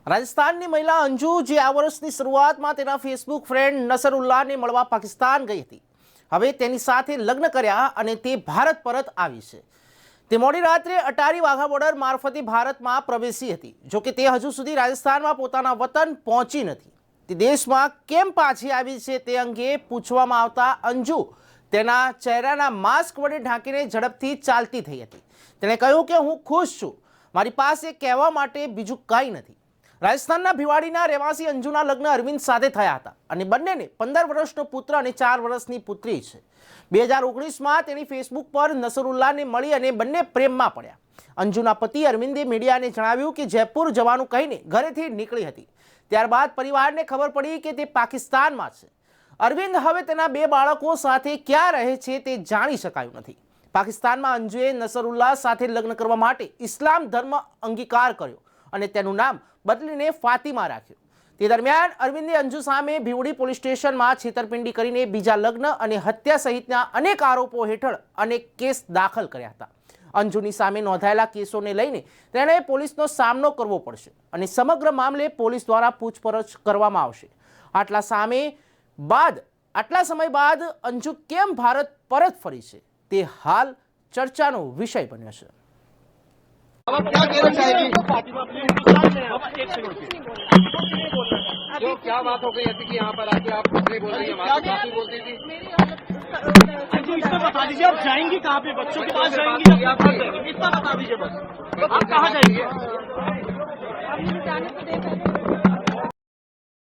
રાજસ્થાનની મહિલા અંજુ જે આ વર્ષની શરૂઆતમાં તેના ફેસબુક ફ્રેન્ડ નસરુલ્લાહને મળવા પાકિસ્તાન ગઈ હતી, હવે તેની સાથે લગ્ન કર્યા અને તે ભારત પરત આવી છે। તે મોડી રાત્રે અટારી વાઘા બોર્ડર મારફતે ભારતમાં પ્રવેશી હતી। જો કે તે હજુ સુધી રાજસ્થાનમાં પોતાના વતન પહોંચી નથી। તે દેશમાં કેમ પાછી આવી છે તે અંગે પૂછવામાં આવતા અંજુ તેના ચહેરાના માસ્ક વડે ઢાંકીને ઝડપથી ચાલતી થઈ હતી। તેણે કહ્યું કે હું ખુશ છું, મારી પાસે કહેવા માટે બીજું કંઈ નથી। રાજસ્થાનના ભિવાડીના રહેવાસી અંજુના લગ્ન અરવિંદ સાથે થયા હતા અને બંનેને 15 વર્ષનો પુત્ર અને 4 વર્ષની પુત્રી છે। 2019માં તેની ફેસબુક પર નસરુલ્લાહને મળી અને બંને પ્રેમમાં પડ્યા। અંજુના પતિ અરવિંદે મીડિયાને જણાવ્યું કે જયપુર જવાનું કહીને ઘરેથી નીકળી હતી, ત્યારબાદ પરિવારને ખબર પડી કે તે પાકિસ્તાનમાં છે। અરવિંદ હવે તેના 2 બાળકો સાથે ક્યાં રહે છે તે જાણી શકાયું નથી। પાકિસ્તાનમાં અંજુએ નસરુલ્લાહ સાથે લગ્ન કરવા માટે ઇસ્લામ ધર્મ અંગીકાર કર્યો અને તેનું નામ બદલીને ફાતિમા રાખ્યું। તે દરમિયાન અરવિંદે અંજુ સામે ભિવડી પોલીસ સ્ટેશનમાં છેતરપિંડી કરીને બીજા લગ્ન અને હત્યા સહિતના અનેક આરોપો હેઠળ અનેક કેસ દાખલ કર્યા હતા। અંજુની સામે નોંધાયેલા કેસોને લઈને તેણે પોલીસનો સામનો કરવો પડશે અને સમગ્ર મામલે પોલીસ દ્વારા પૂછપરછ કરવામાં આવશે। આટલા સમય બાદ અંજુ કેમ ભારત પરત ફરી છે તે હાલ ચર્ચાનો विषय बन्यो છે। अब आप क्या कहना चाहेंगे? जो क्या बात हो गई ऐसी कि यहाँ पर आके आप नहीं बोल रही हैं, क्या बोलती थी? इतना बता दीजिए, आप जाएंगी कहाँ पे? बच्चों के पास जाएंगी, आप कहाँ जाएंगी? इतना बता दीजिए बस। आप कहाँ जाएंगे?